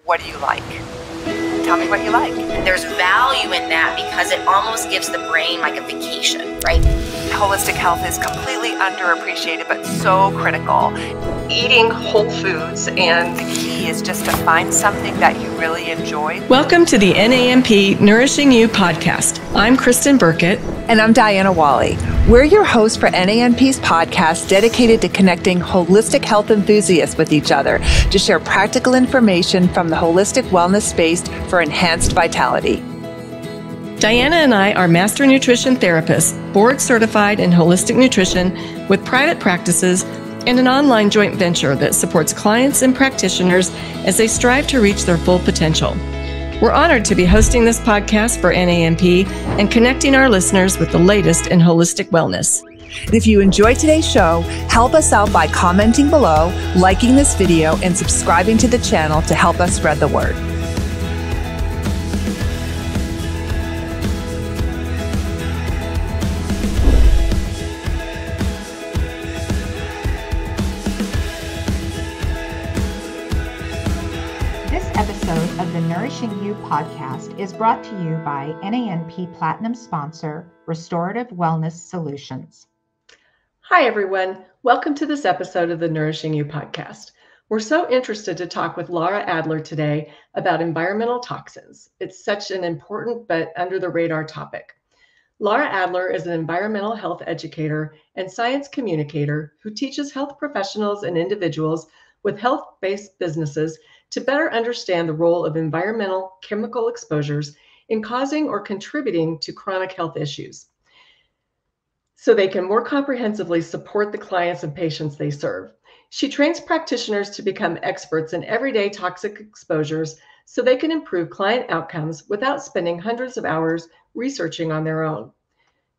what do you like? Tell me what you like. There's value in that because it almost gives the brain like a vacation, right? Holistic health is completely underappreciated, but so critical. Eating whole foods, and the key is just to find something that you really enjoy. Welcome to the NANP Nourishing You podcast. I'm Kristen Burkett. And I'm Diana Wally. We're your hosts for NANP's podcast dedicated to connecting holistic health enthusiasts with each other to share practical information from the holistic wellness space for enhanced vitality. Diana and I are master nutrition therapists, board certified in holistic nutrition with private practices and an online joint venture that supports clients and practitioners as they strive to reach their full potential. We're honored to be hosting this podcast for NANP and connecting our listeners with the latest in holistic wellness. And if you enjoyed today's show, help us out by commenting below, liking this video, and subscribing to the channel to help us spread the word. Of the Nourishing You podcast is brought to you by NANP Platinum sponsor, Restorative Wellness Solutions. Hi, everyone. Welcome to this episode of the Nourishing You podcast. We're so interested to talk with Lara Adler today about environmental toxins. It's such an important but under the radar topic. Lara Adler is an environmental health educator and science communicator who teaches health professionals and individuals with health-based businesses to better understand the role of environmental chemical exposures in causing or contributing to chronic health issues, so they can more comprehensively support the clients and patients they serve. She trains practitioners to become experts in everyday toxic exposures so they can improve client outcomes without spending hundreds of hours researching on their own.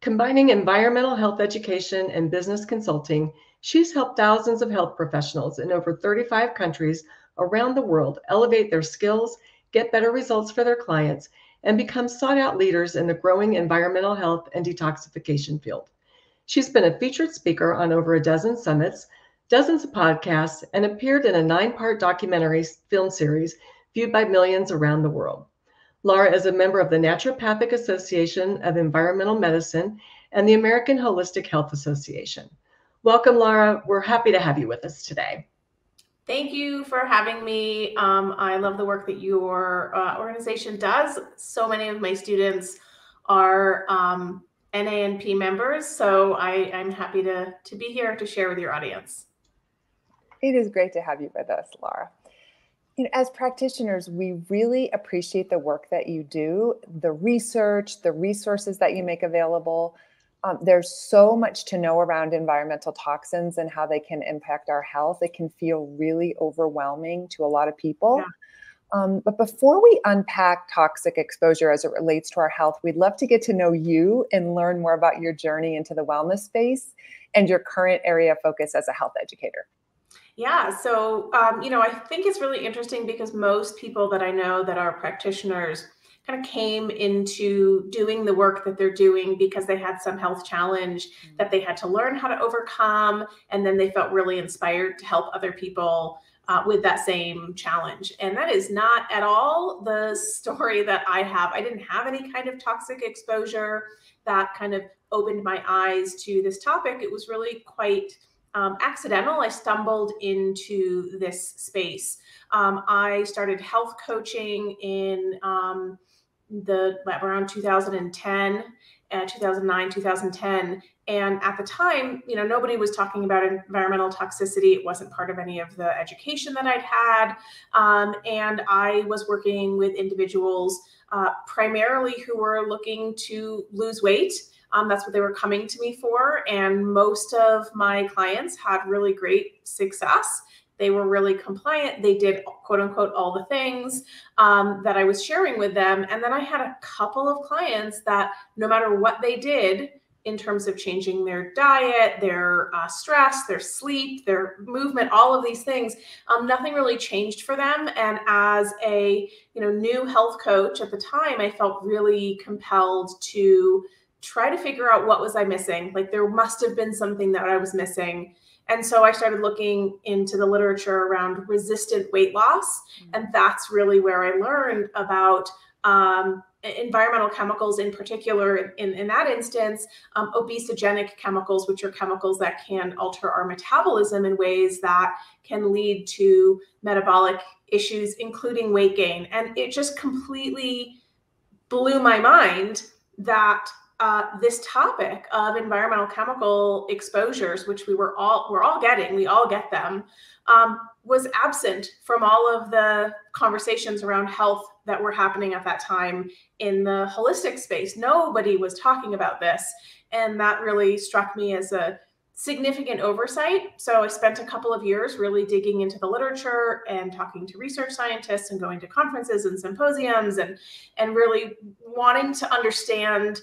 Combining environmental health education and business consulting, she's helped thousands of health professionals in over 35 countries around the world elevate their skills, get better results for their clients, and become sought-out leaders in the growing environmental health and detoxification field. She's been a featured speaker on over a dozen summits, dozens of podcasts, and appeared in a 9-part documentary film series viewed by millions around the world. Lara is a member of the Naturopathic Association of Environmental Medicine and the American Holistic Health Association. Welcome, Lara. We're happy to have you with us today. Thank you for having me. I love the work that your organization does. So many of my students are NANP members, so I'm happy to be here to share with your audience. It is great to have you with us, Lara. As practitioners, we really appreciate the work that you do, the research, the resources that you make available. There's so much to know around environmental toxins and how they can impact our health. It can feel really overwhelming to a lot of people. Yeah. But before we unpack toxic exposure as it relates to our health, we'd love to get to know you and learn more about your journey into the wellness space and your current area of focus as a health educator. Yeah, so, I think it's really interesting because most people that I know that are practitioners kind of came into doing the work that they're doing because they had some health challenge that they had to learn how to overcome. And then they felt really inspired to help other people with that same challenge. And that is not at all the story that I have. I didn't have any kind of toxic exposure that kind of opened my eyes to this topic. It was really quite accidental. I stumbled into this space. I started health coaching in around 2010, 2009, 2010. And at the time, nobody was talking about environmental toxicity. It wasn't part of any of the education that I'd had. And I was working with individuals primarily who were looking to lose weight. That's what they were coming to me for. And most of my clients had really great success. They were really compliant. They did, quote unquote, all the things that I was sharing with them. And then I had a couple of clients that no matter what they did in terms of changing their diet, their stress, their sleep, their movement, all of these things, nothing really changed for them. And as a new health coach at the time, I felt really compelled to try to figure out what was I missing. Like there must have been something that I was missing. And so I started looking into the literature around resistant weight loss. And that's really where I learned about environmental chemicals, in particular, in that instance, obesogenic chemicals, which are chemicals that can alter our metabolism in ways that can lead to metabolic issues, including weight gain. And it just completely blew my mind that this topic of environmental chemical exposures, which we're all getting, we all get them, was absent from all of the conversations around health that were happening at that time in the holistic space. Nobody was talking about this. And that really struck me as a significant oversight. So I spent a couple of years really digging into the literature and talking to research scientists and going to conferences and symposiums and really wanting to understand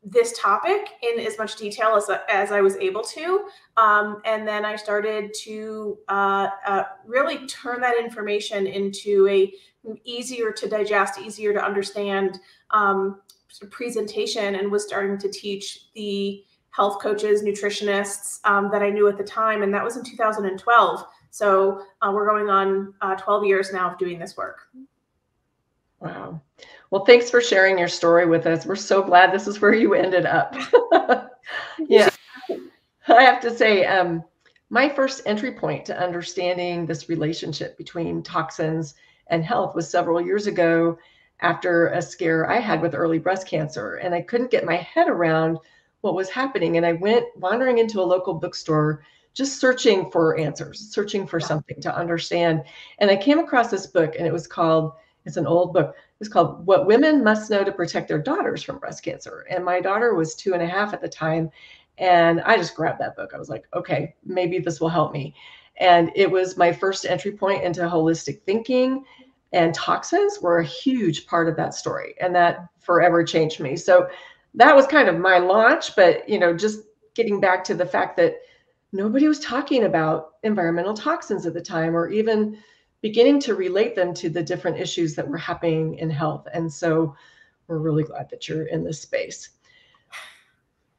this topic in as much detail as I was able to. And then I started to really turn that information into a easier to digest, easier to understand presentation, and was starting to teach the health coaches, nutritionists that I knew at the time. And that was in 2012. So we're going on 12 years now of doing this work. Wow. Well, thanks for sharing your story with us. We're so glad this is where you ended up. Yeah. I have to say, my first entry point to understanding this relationship between toxins and health was several years ago after a scare I had with early breast cancer. And I couldn't get my head around what was happening. And I went wandering into a local bookstore, just searching for answers, searching for something to understand. And I came across this book, and it's an old book. It's called What Women Must Know to Protect Their Daughters from Breast Cancer. And my daughter was 2.5 at the time. And I just grabbed that book. I was like, okay, maybe this will help me. And it was my first entry point into holistic thinking, and toxins were a huge part of that story. And that forever changed me. So that was kind of my launch, but, just getting back to the fact that nobody was talking about environmental toxins at the time, or even beginning to relate them to the different issues that were happening in health. And so we're really glad that you're in this space.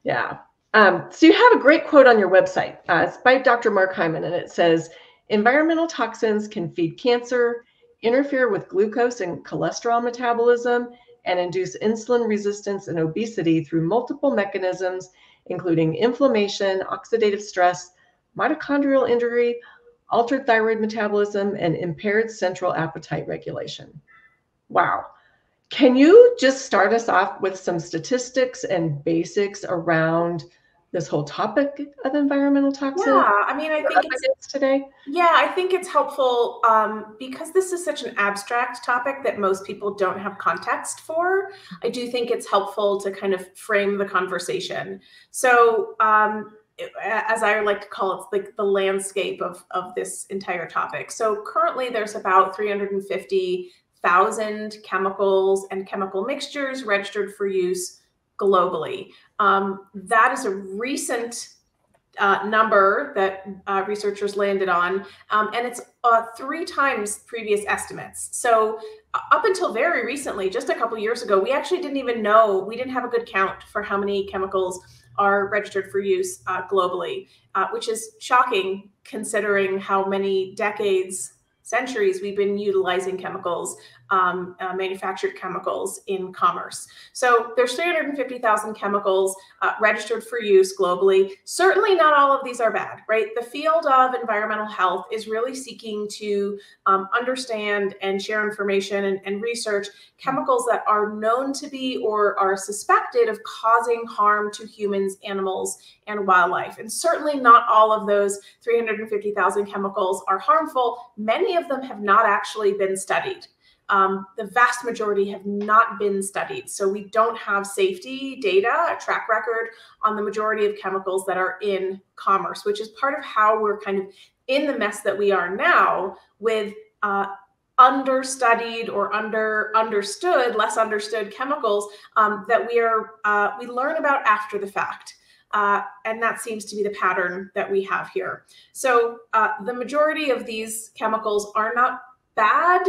Yeah. So you have a great quote on your website. It's by Dr. Mark Hyman, and it says, environmental toxins can feed cancer, interfere with glucose and cholesterol metabolism, and induce insulin resistance and obesity through multiple mechanisms, including inflammation, oxidative stress, mitochondrial injury, altered thyroid metabolism, and impaired central appetite regulation. Wow. Can you just start us off with some statistics and basics around this whole topic of environmental toxins? Yeah, I mean, I think it's today. Yeah, I think it's helpful because this is such an abstract topic that most people don't have context for. I do think it's helpful to kind of frame the conversation. So as I like to call it, it's like the landscape of this entire topic. So currently there's about 350,000 chemicals and chemical mixtures registered for use globally. That is a recent number that researchers landed on, and it's 3 times previous estimates. So up until very recently, just a couple years ago, we actually didn't even know, we didn't have a good count for how many chemicals are registered for use globally, which is shocking considering how many decades, centuries we've been utilizing chemicals, manufactured chemicals in commerce. So there's 350,000 chemicals registered for use globally. Certainly not all of these are bad, right? The field of environmental health is really seeking to understand and share information and research chemicals that are known to be or are suspected of causing harm to humans, animals, and wildlife. And certainly not all of those 350,000 chemicals are harmful. Many of them have not actually been studied. The vast majority have not been studied. So we don't have safety data, a track record on the majority of chemicals that are in commerce, which is part of how we're kind of in the mess that we are now with understudied or understood, less understood chemicals that we learn about after the fact. And that seems to be the pattern that we have here. So the majority of these chemicals are not bad.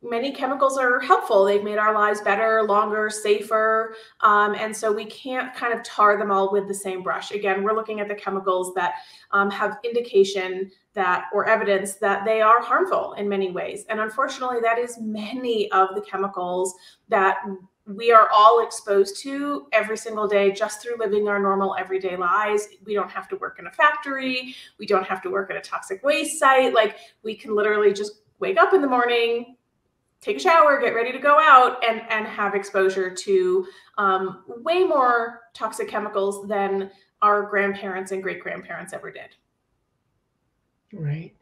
many chemicals are helpful. They've made our lives better, longer, safer. And so we can't kind of tar them all with the same brush. Again, we're looking at the chemicals that have indication that, or evidence that they are harmful in many ways. And unfortunately, that is many of the chemicals that we are all exposed to every single day just through living our normal everyday lives. We don't have to work in a factory. We don't have to work at a toxic waste site. Like, we can literally just wake up in the morning, take a shower, get ready to go out, and have exposure to way more toxic chemicals than our grandparents and great-grandparents ever did. Right.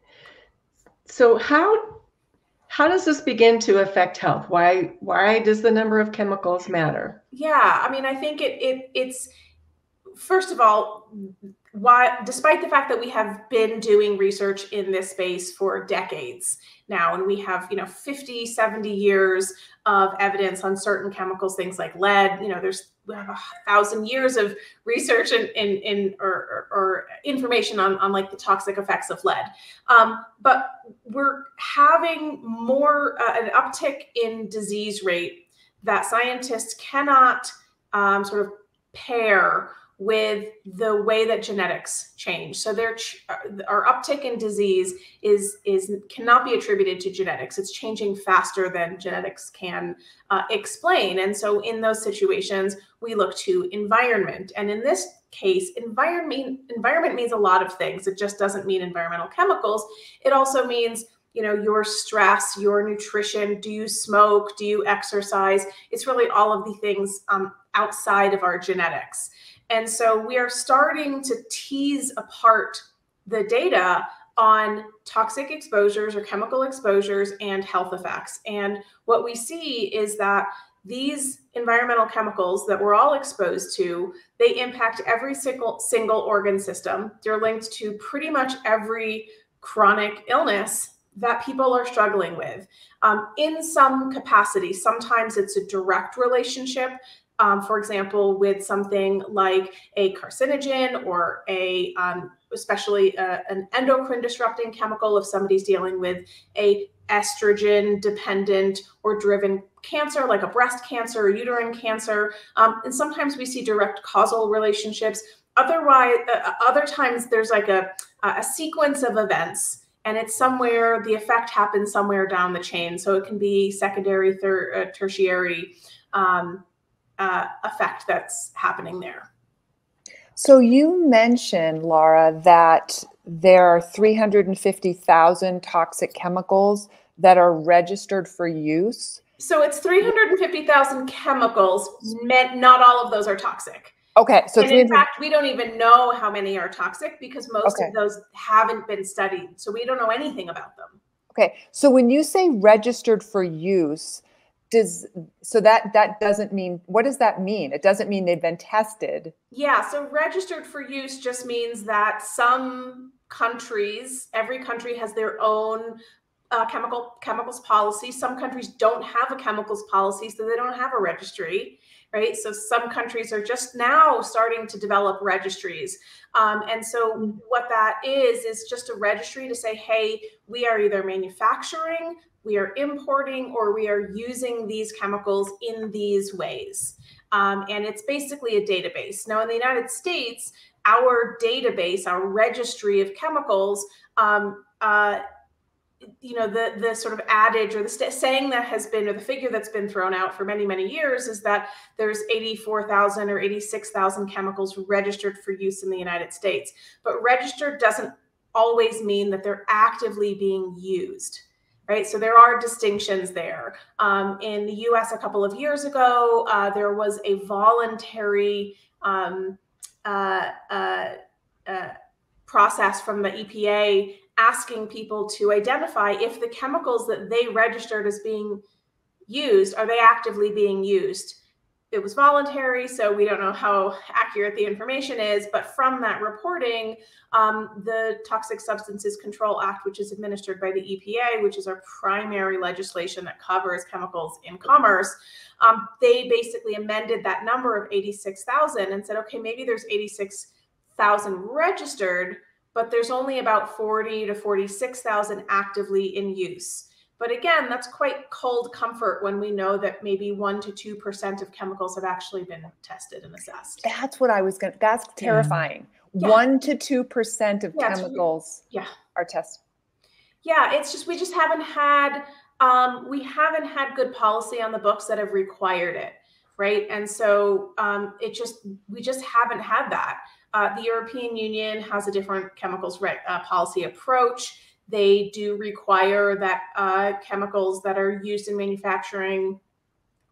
So how does this begin to affect health? Why does the number of chemicals matter? Yeah, I mean, I think it's first of all, why, despite the fact that we have been doing research in this space for decades now, and we have, 50, 70 years of evidence on certain chemicals, things like lead, we have 1,000 years of research or information on like the toxic effects of lead. But we're having more an uptick in disease rate that scientists cannot sort of pair with the way that genetics change. So our uptick in disease cannot be attributed to genetics. It's changing faster than genetics can explain. And so in those situations, we look to environment. And in this case, environment means a lot of things. It just doesn't mean environmental chemicals. It also means your stress, your nutrition. Do you smoke? Do you exercise? It's really all of the things outside of our genetics. And so we are starting to tease apart the data on toxic exposures or chemical exposures and health effects. And what we see is that these environmental chemicals that we're all exposed to, they impact every single organ system. They're linked to pretty much every chronic illness that people are struggling with in some capacity. Sometimes it's a direct relationship. For example, with something like a carcinogen or especially an endocrine disrupting chemical, if somebody's dealing with a estrogen dependent or driven cancer, like a breast cancer or uterine cancer. And sometimes we see direct causal relationships. Otherwise, other times there's like a sequence of events, and it's somewhere, the effect happens somewhere down the chain. So it can be secondary, tertiary effect that's happening there. So you mentioned, Lara, that there are 350,000 toxic chemicals that are registered for use. So it's 350,000 chemicals, not all of those are toxic. Okay. So and in fact, we don't even know how many are toxic because most of those haven't been studied. So we don't know anything about them. Okay. So when you say registered for use, that doesn't mean, what does that mean? It doesn't mean they've been tested. Yeah, so registered for use just means that some countries, every country has their own chemicals policy. Some countries don't have a chemicals policy, so they don't have a registry, right? So some countries are just now starting to develop registries. And so what that is just a registry to say, hey, we are either manufacturing, we are importing, or we are using these chemicals in these ways. And it's basically a database. Now in the United States, our database, our registry of chemicals, the sort of adage or the saying that has been, or the figure that's been thrown out for many, many years is that there's 84,000 or 86,000 chemicals registered for use in the United States. But registered doesn't always mean that they're actively being used. Right, so there are distinctions there. In the U.S. a couple of years ago, there was a voluntary process from the EPA asking people to identify if the chemicals that they registered as being used, are they actively being used? It was voluntary, so we don't know how accurate the information is, but from that reporting, the Toxic Substances Control Act, which is administered by the EPA, which is our primary legislation that covers chemicals in commerce, they basically amended that number of 86,000 and said, okay, maybe there's 86,000 registered, but there's only about 40 to 46,000 actively in use. But again, that's quite cold comfort when we know that maybe 1 to 2% of chemicals have actually been tested and assessed. That's what I was going to, that's terrifying. Yeah. 1 to 2% of chemicals are tested. Yeah, it's just, we just haven't had, good policy on the books that have required it, right? And so we just haven't had that. The European Union has a different chemicals policy approach. They do require that chemicals that are used in manufacturing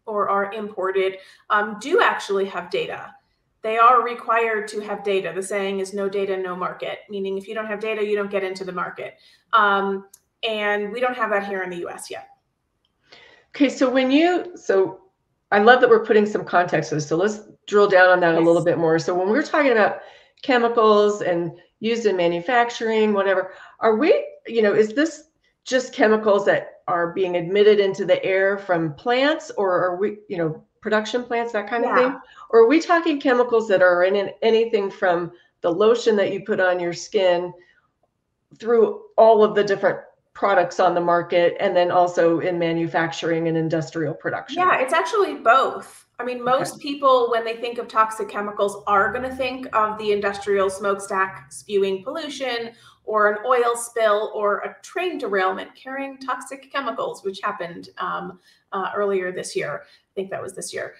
or are imported do actually have data. They are required to have data. The saying is no data, no market, meaning if you don't have data, you don't get into the market. And we don't have that here in the US yet. Okay, so I love that we're putting some context to this. So let's drill down on that a little bit more. So when we're talking about chemicals and used in manufacturing, whatever, are we, is this just chemicals that are being admitted into the air from plants, or are we, production plants, that kind of thing? Or are we talking chemicals that are in anything from the lotion that you put on your skin through all of the different products on the market, and then also in manufacturing and industrial production? Yeah, it's actually both. I mean, most people, when they think of toxic chemicals, are going to think of the industrial smokestack spewing pollution, or an oil spill, or a train derailment carrying toxic chemicals, which happened earlier this year. I think that was this year.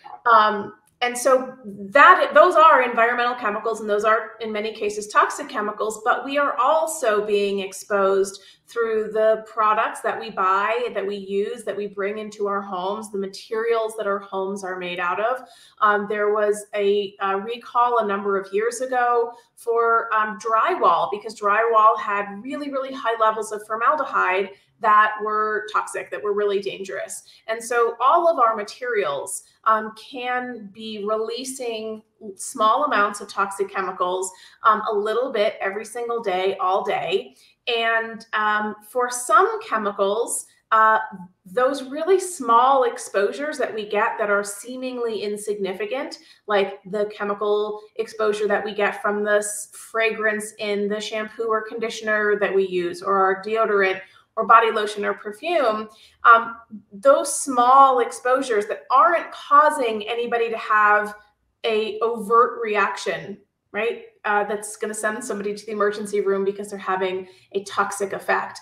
And so those are environmental chemicals, and those are in many cases toxic chemicals, but we are also being exposed through the products that we buy, that we use, that we bring into our homes, the materials that our homes are made out of. There was a recall a number of years ago for drywall, because drywall had really, really high levels of formaldehyde that were toxic, that were really dangerous. And so all of our materials can be releasing small amounts of toxic chemicals a little bit every single day, all day. And for some chemicals, those really small exposures that we get that are seemingly insignificant, like the chemical exposure that we get from the fragrance in the shampoo or conditioner that we use, or our deodorant, or body lotion or perfume, those small exposures that aren't causing anybody to have a overt reaction, right? That's going to send somebody to the emergency room because they're having a toxic effect.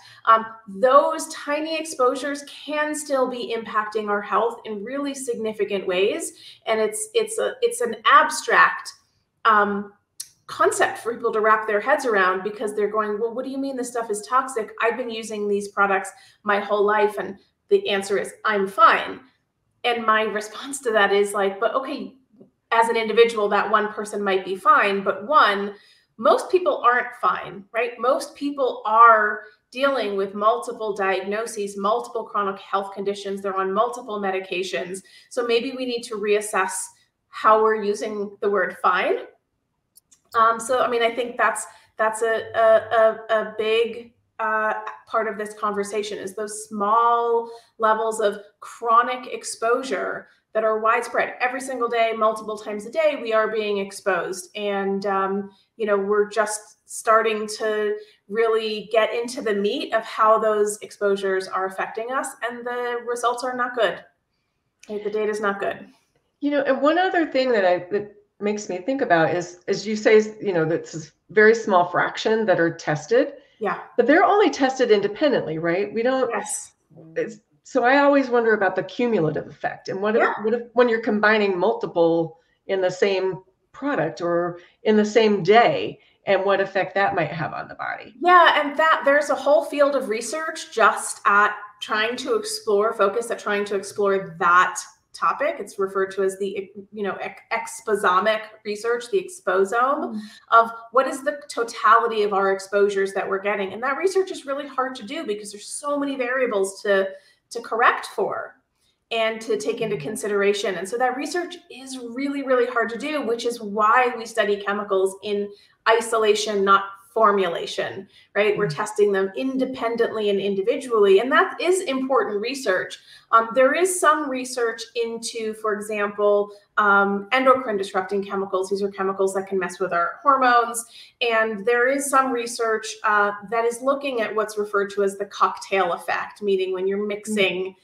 Those tiny exposures can still be impacting our health in really significant ways. And it's an abstract concept for people to wrap their heads around, because they're going, well, what do you mean this stuff is toxic? I've been using these products my whole life. And the answer is, I'm fine. And my response to that is like, but okay, as an individual, that one person might be fine, but most people aren't fine, right? Most people are dealing with multiple diagnoses, multiple chronic health conditions. They're on multiple medications. So maybe we need to reassess how we're using the word fine. So, I mean, I think that's a big part of this conversation, is those small levels of chronic exposure that are widespread every single day, multiple times a day. We are being exposed, and we're just starting to really get into the meat of how those exposures are affecting us, and the results are not good. The data is not good. And one other thing that makes me think about is, as you say, that's a very small fraction that are tested. Yeah. But they're only tested independently, right? We don't. Yes. So I always wonder about the cumulative effect, and what if when you're combining multiple in the same product or in the same day, and what effect that might have on the body. Yeah, and there's a whole field of research just at trying to explore that topic. It's referred to as the exposomic research, the exposome of what is the totality of our exposures that we're getting. And that research is really hard to do because there's so many variables to correct for and to take into consideration. And so that research is really, really hard to do, which is why we study chemicals in isolation, not formulation, right? We're testing them independently and individually, and that is important research. There is some research into, for example, endocrine disrupting chemicals. These are chemicals that can mess with our hormones. And there is some research that is looking at what's referred to as the cocktail effect, meaning when you're mixing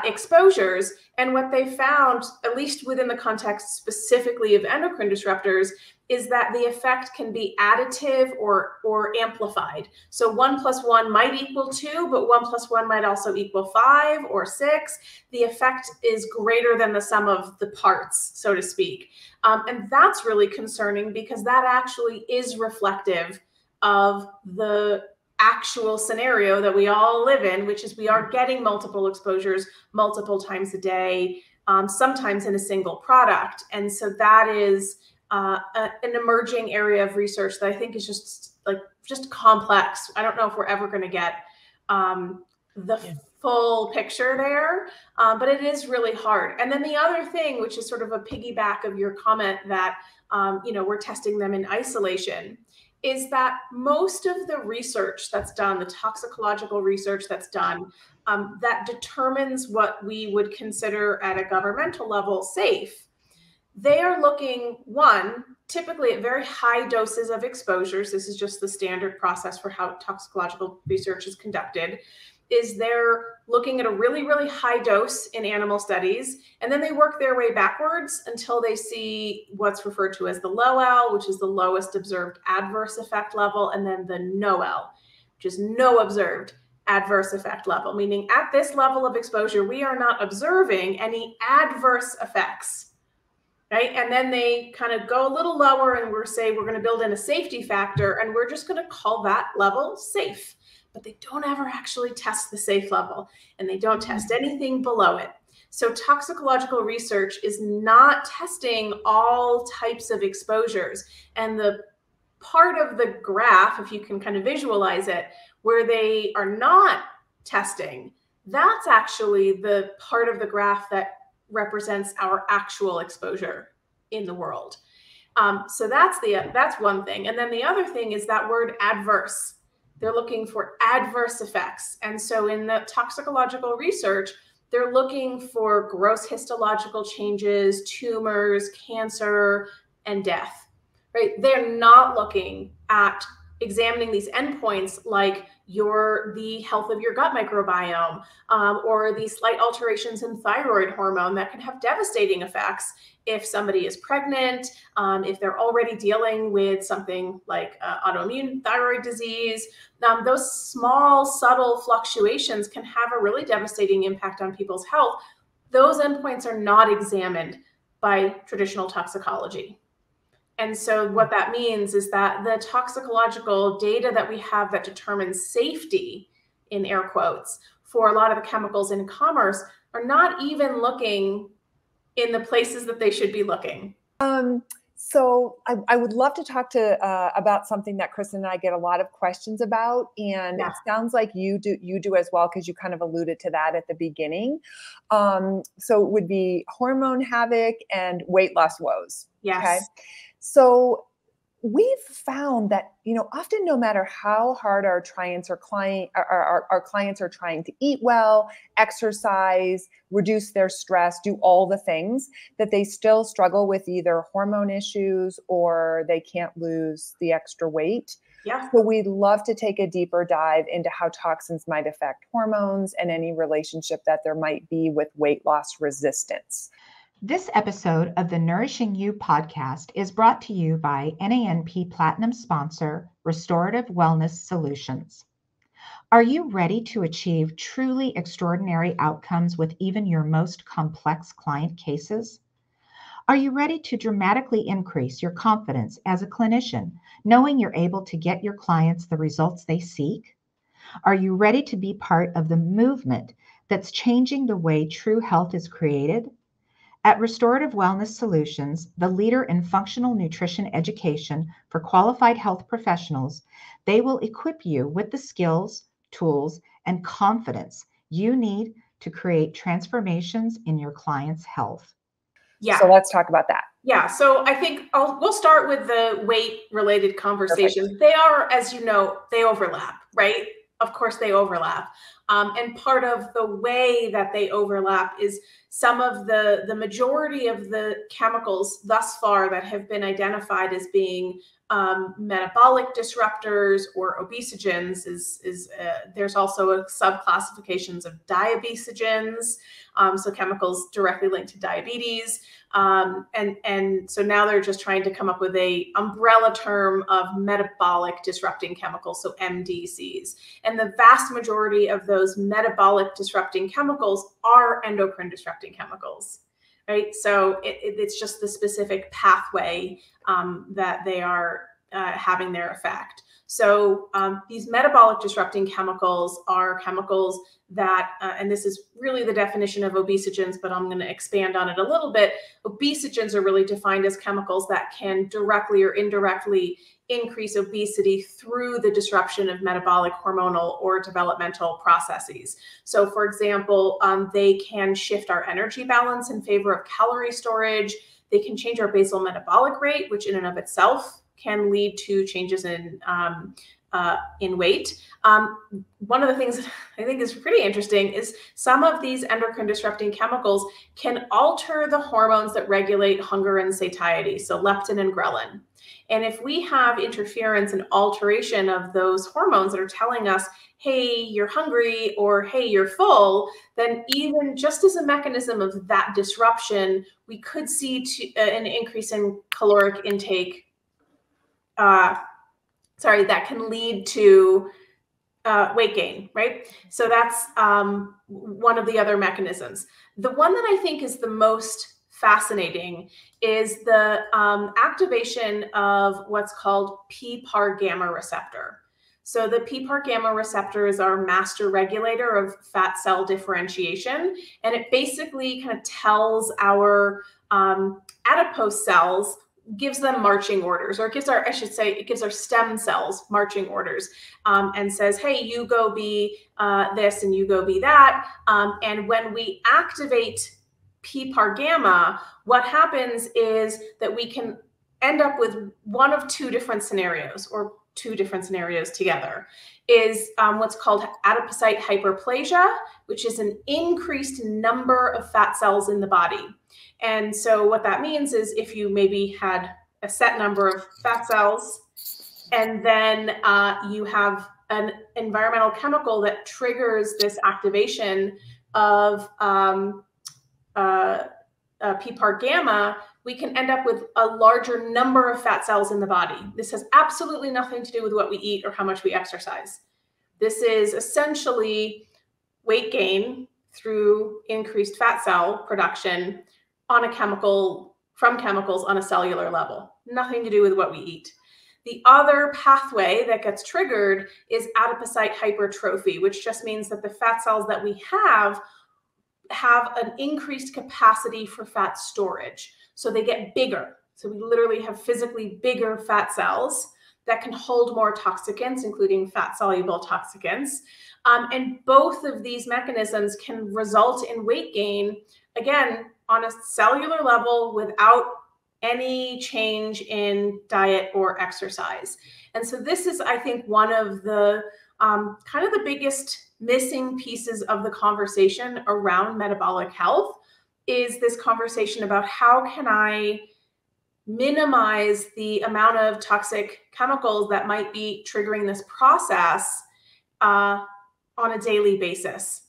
exposures. And what they found, at least within the context specifically of endocrine disruptors, is that the effect can be additive or amplified. So 1 + 1 might equal 2, but 1 + 1 might also equal 5 or 6. The effect is greater than the sum of the parts, so to speak. And that's really concerning because that actually is reflective of the actual scenario that we all live in, which is we are getting multiple exposures multiple times a day, sometimes in a single product. And so that is an emerging area of research that I think is just complex. I don't know if we're ever going to get the full picture there, but it is really hard. And then the other thing, which is sort of a piggyback of your comment that we're testing them in isolation, is that most of the research that's done, the toxicological research that's done, that determines what we would consider at a governmental level safe, they are looking, one, typically at very high doses of exposures. This is just the standard process for how toxicological research is conducted. Is they're looking at a really, really high dose in animal studies, and then they work their way backwards until they see what's referred to as the low L, which is the lowest observed adverse effect level, and then the no L, which is no observed adverse effect level, meaning at this level of exposure, we are not observing any adverse effects, right? And then they kind of go a little lower and we're going to build in a safety factor, and we're just going to call that level safe. But they don't ever actually test the safe level, and they don't test anything below it. So toxicological research is not testing all types of exposures. And the part of the graph, if you can kind of visualize it, where they are not testing, that's actually the part of the graph that represents our actual exposure in the world. So that's one thing. And then the other thing is that word adverse. They're looking for adverse effects. And so in the toxicological research, they're looking for gross histological changes, tumors, cancer, and death, right? They're not looking at examining these endpoints like the health of your gut microbiome, or these slight alterations in thyroid hormone that can have devastating effects if somebody is pregnant, if they're already dealing with something like autoimmune thyroid disease. Those small, subtle fluctuations can have a really devastating impact on people's health. Those endpoints are not examined by traditional toxicology. And so what that means is that the toxicological data that we have that determines safety, in air quotes, for a lot of the chemicals in commerce are not even looking in the places that they should be looking. So I would love to talk about something that Kristen and I get a lot of questions about, and it sounds like you do as well, because you kind of alluded to that at the beginning. So it would be hormone havoc and weight loss woes. Yes. Okay. So we've found that, often no matter how hard our clients are trying to eat well, exercise, reduce their stress, do all the things, that they still struggle with either hormone issues or they can't lose the extra weight. Yeah. So we'd love to take a deeper dive into how toxins might affect hormones and any relationship that there might be with weight loss resistance. This episode of the Nourishing You podcast is brought to you by NANP Platinum sponsor, Restorative Wellness Solutions. Are you ready to achieve truly extraordinary outcomes with even your most complex client cases? Are you ready to dramatically increase your confidence as a clinician, knowing you're able to get your clients the results they seek? Are you ready to be part of the movement that's changing the way true health is created? At Restorative Wellness Solutions, the leader in functional nutrition education for qualified health professionals, they will equip you with the skills, tools, and confidence you need to create transformations in your clients' health. Yeah. So let's talk about that. Yeah, so I think we'll start with the weight-related conversations. Perfect. They are, as you know, they overlap, right? Of course, they overlap. And part of the way that they overlap is some of the majority of the chemicals thus far that have been identified as being metabolic disruptors or obesogens there's also a subclassifications of diabesogens, so chemicals directly linked to diabetes. And so now they're just trying to come up with a umbrella term of metabolic disrupting chemicals, so MDCs. And the vast majority of those metabolic disrupting chemicals are endocrine disrupting chemicals, right? So it's just the specific pathway that they are having their effect. So these metabolic disrupting chemicals are chemicals that, and this is really the definition of obesogens, but I'm going to expand on it a little bit. Obesogens are really defined as chemicals that can directly or indirectly increase obesity through the disruption of metabolic, hormonal, or developmental processes. So for example, they can shift our energy balance in favor of calorie storage. They can change our basal metabolic rate, which in and of itself can lead to changes in weight. One of the things that I think is pretty interesting is some of these endocrine disrupting chemicals can alter the hormones that regulate hunger and satiety, so leptin and ghrelin. And if we have interference and alteration of those hormones that are telling us, hey, you're hungry, or hey, you're full, then even just as a mechanism of that disruption, we could see an increase in caloric intake that can lead to weight gain, right? So that's one of the other mechanisms. The one that I think is the most fascinating is the activation of what's called PPAR gamma receptor. So the PPAR gamma receptor is our master regulator of fat cell differentiation, and it basically kind of tells our adipose cells, gives them marching orders, or it gives it gives our stem cells marching orders, and says, hey, you go be this and you go be that. And when we activate PPAR gamma, what happens is that we can end up with one of two different scenarios, or two different scenarios together, is what's called adipocyte hyperplasia, which is an increased number of fat cells in the body. And so what that means is if you maybe had a set number of fat cells, and then you have an environmental chemical that triggers this activation of PPAR gamma, we can end up with a larger number of fat cells in the body. This has absolutely nothing to do with what we eat or how much we exercise. This is essentially weight gain through increased fat cell production on from chemicals on a cellular level. Nothing to do with what we eat. The other pathway that gets triggered is adipocyte hypertrophy, which just means that the fat cells that we have an increased capacity for fat storage. So they get bigger. So we literally have physically bigger fat cells that can hold more toxicants, including fat-soluble toxicants. And both of these mechanisms can result in weight gain, again, on a cellular level without any change in diet or exercise. And so this is, I think, one of the kind of the biggest missing pieces of the conversation around metabolic health, is this conversation about how can I minimize the amount of toxic chemicals that might be triggering this process on a daily basis.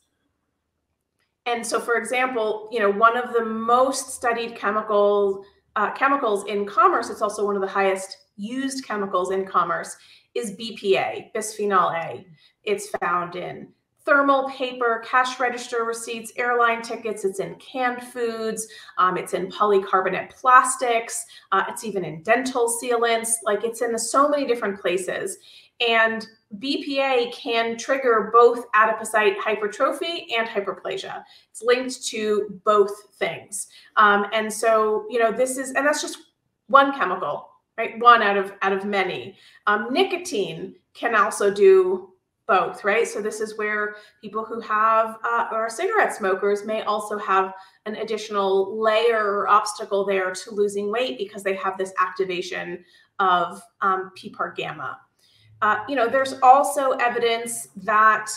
And so, for example, one of the most studied chemicals in commerce, it's also one of the highest used chemicals in commerce, is BPA, bisphenol A. It's found in thermal paper, cash register receipts, airline tickets. It's in canned foods. It's in polycarbonate plastics. It's even in dental sealants. Like, it's in so many different places. And BPA can trigger both adipocyte hypertrophy and hyperplasia. It's linked to both things. And so, and that's just one chemical, right? One out of many. Nicotine can also do both, right? So this is where people who have or are cigarette smokers may also have an additional layer or obstacle there to losing weight because they have this activation of PPAR gamma. There's also evidence that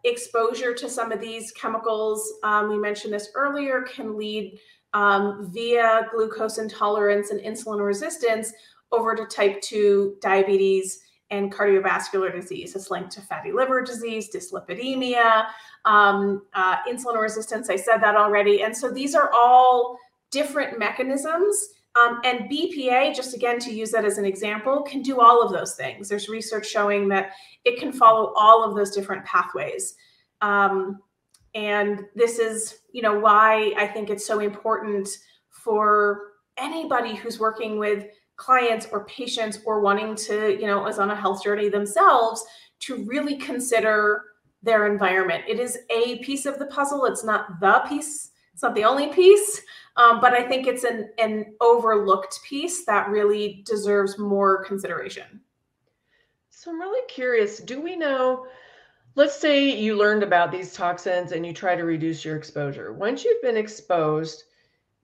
exposure to some of these chemicals, we mentioned this earlier, can lead via glucose intolerance and insulin resistance over to type 2 diabetes and cardiovascular disease. It's linked to fatty liver disease, dyslipidemia, insulin resistance. I said that already. And so these are all different mechanisms. And BPA, just again to use that as an example, can do all of those things. There's research showing that it can follow all of those different pathways. And this is, why I think it's so important for anybody who's working with clients or patients or wanting to, is on a health journey themselves, to really consider their environment. It is a piece of the puzzle. It's not the piece. It's not the only piece, but I think it's an overlooked piece that really deserves more consideration. So I'm really curious, do we know, let's say you learned about these toxins and you try to reduce your exposure. Once you've been exposed,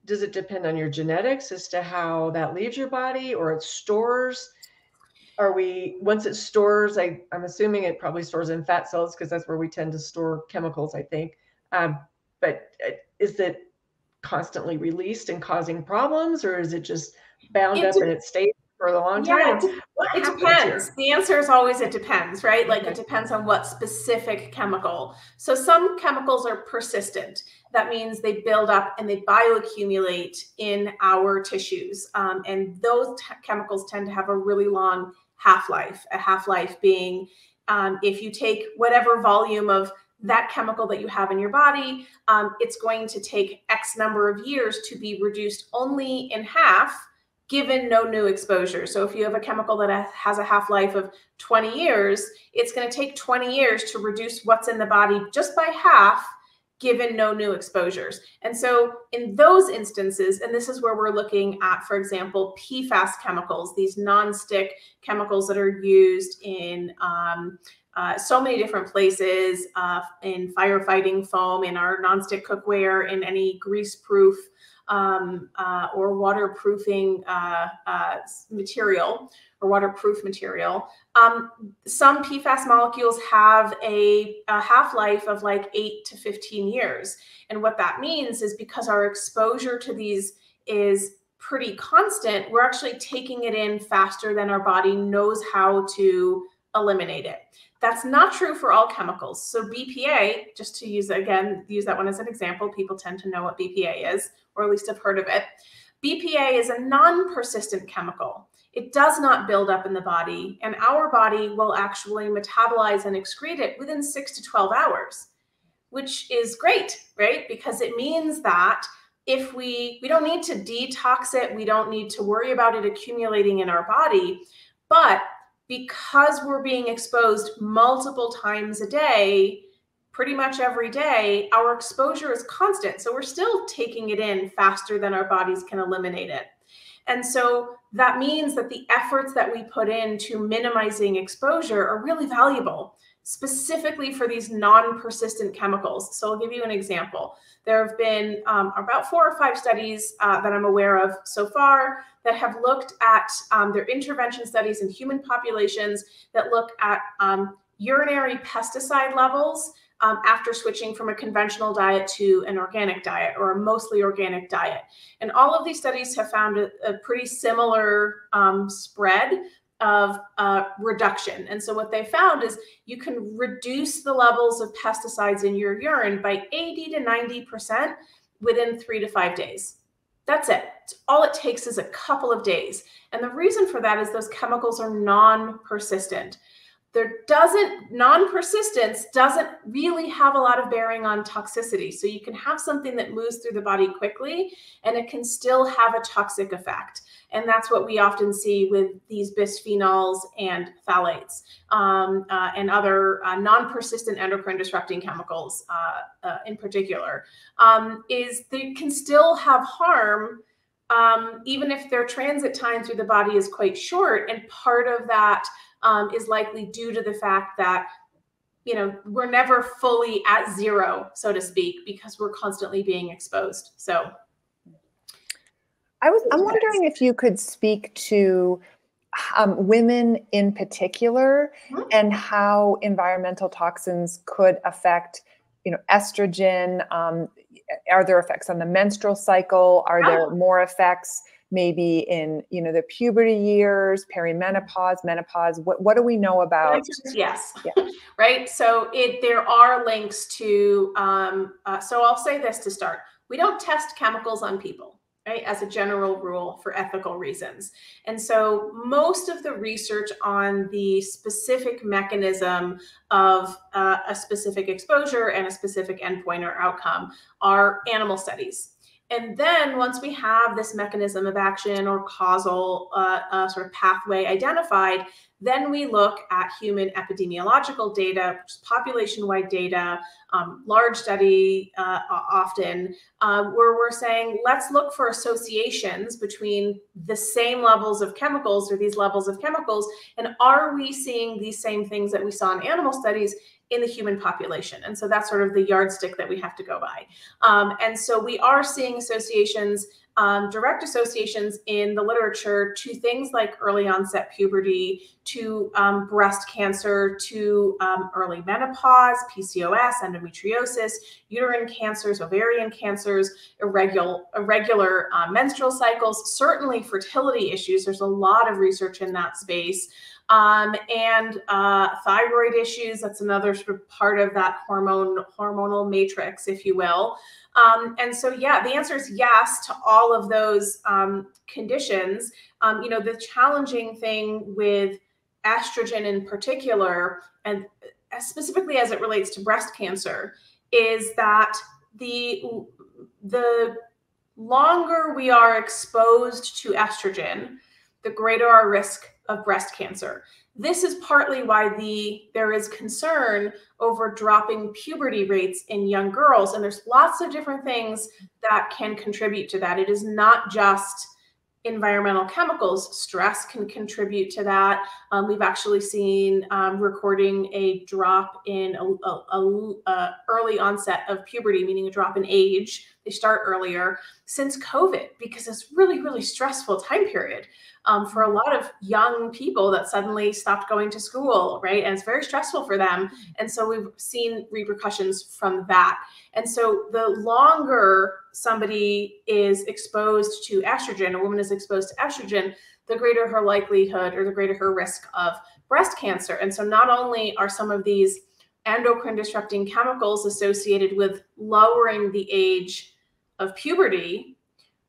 does it depend on your genetics as to how that leaves your body, or it stores? Once it stores, I'm assuming it probably stores in fat cells because that's where we tend to store chemicals, I think. But is it constantly released and causing problems, or is it just bound up and it stays for a long time? It depends. The answer is always it depends, right? Like it depends on what specific chemical. So some chemicals are persistent. That means they build up and they bioaccumulate in our tissues. And those chemicals tend to have a really long half-life, a half-life being if you take whatever volume of that chemical that you have in your body, it's going to take X number of years to be reduced only in half, given no new exposure. So if you have a chemical that has a half-life of 20 years, it's going to take 20 years to reduce what's in the body just by half, given no new exposures. And so in those instances, and this is where we're looking at, for example, PFAS chemicals, these non-stick chemicals that are used in so many different places, in firefighting foam, in our nonstick cookware, in any grease-proof or waterproofing material or waterproof material. Some PFAS molecules have a half-life of like 8 to 15 years. And what that means is because our exposure to these is pretty constant, we're actually taking it in faster than our body knows how to eliminate it. That's not true for all chemicals. So BPA, just to use that one as an example, people tend to know what BPA is, or at least have heard of it. BPA is a non-persistent chemical. It does not build up in the body, and our body will actually metabolize and excrete it within 6 to 12 hours, which is great, right? Because it means that if we don't need to detox it, we don't need to worry about it accumulating in our body, but because we're being exposed multiple times a day, pretty much every day, our exposure is constant. So we're still taking it in faster than our bodies can eliminate it. And so that means that the efforts that we put into minimizing exposure are really valuable, specifically for these non-persistent chemicals. So I'll give you an example. There have been about 4 or 5 studies that I'm aware of so far that have looked at their intervention studies in human populations that look at urinary pesticide levels after switching from a conventional diet to an organic diet or a mostly organic diet. And all of these studies have found a pretty similar spread of reduction. And so what they found is you can reduce the levels of pesticides in your urine by 80 to 90% within 3 to 5 days. That's it. All it takes is a couple of days. And the reason for that is those chemicals are non-persistent. Non-persistence doesn't really have a lot of bearing on toxicity. So you can have something that moves through the body quickly and it can still have a toxic effect. And that's what we often see with these bisphenols and phthalates and other non-persistent endocrine disrupting chemicals in particular, is they can still have harm even if their transit time through the body is quite short. And part of that is likely due to the fact that, you know, we're never fully at zero, so to speak, because we're constantly being exposed. So I'm wondering if you could speak to women in particular and how environmental toxins could affect, you know, estrogen. Are there effects on the menstrual cycle? Are there more effects maybe in, you know, the puberty years, perimenopause, menopause? What do we know about? The answer is yes. Yeah. Right. So there are links to, so I'll say this to start. We don't test chemicals on people, right, as a general rule for ethical reasons. And so most of the research on the specific mechanism of a specific exposure and a specific endpoint or outcome are animal studies. And then once we have this mechanism of action or causal sort of pathway identified, then we look at human epidemiological data, which is population-wide data, large study often, where we're saying, let's look for associations between the same levels of chemicals or these levels of chemicals, and are we seeing these same things that we saw in animal studies in the human population? And so that's sort of the yardstick that we have to go by. And so we are seeing associations, direct associations in the literature to things like early onset puberty, to breast cancer, to early menopause, PCOS, endometriosis, uterine cancers, ovarian cancers, irregular menstrual cycles, certainly fertility issues. There's a lot of research in that space. And thyroid issues, that's another sort of part of that hormonal matrix, if you will. And so, yeah, the answer is yes to all of those conditions. You know, the challenging thing with estrogen in particular, and specifically as it relates to breast cancer, is that the longer we are exposed to estrogen, the greater our risk of breast cancer. This is partly why there is concern over dropping puberty rates in young girls. And there's lots of different things that can contribute to that. It is not just environmental chemicals. Stress can contribute to that. We've actually seen recording a drop in early onset of puberty, meaning a drop in age. They start earlier since COVID, because it's really, really stressful time period for a lot of young people that suddenly stopped going to school, right? And it's very stressful for them. And so we've seen repercussions from that. And so the longer somebody is exposed to estrogen, a woman is exposed to estrogen, the greater her likelihood or the greater her risk of breast cancer. And so not only are some of these endocrine disrupting chemicals associated with lowering the age of puberty,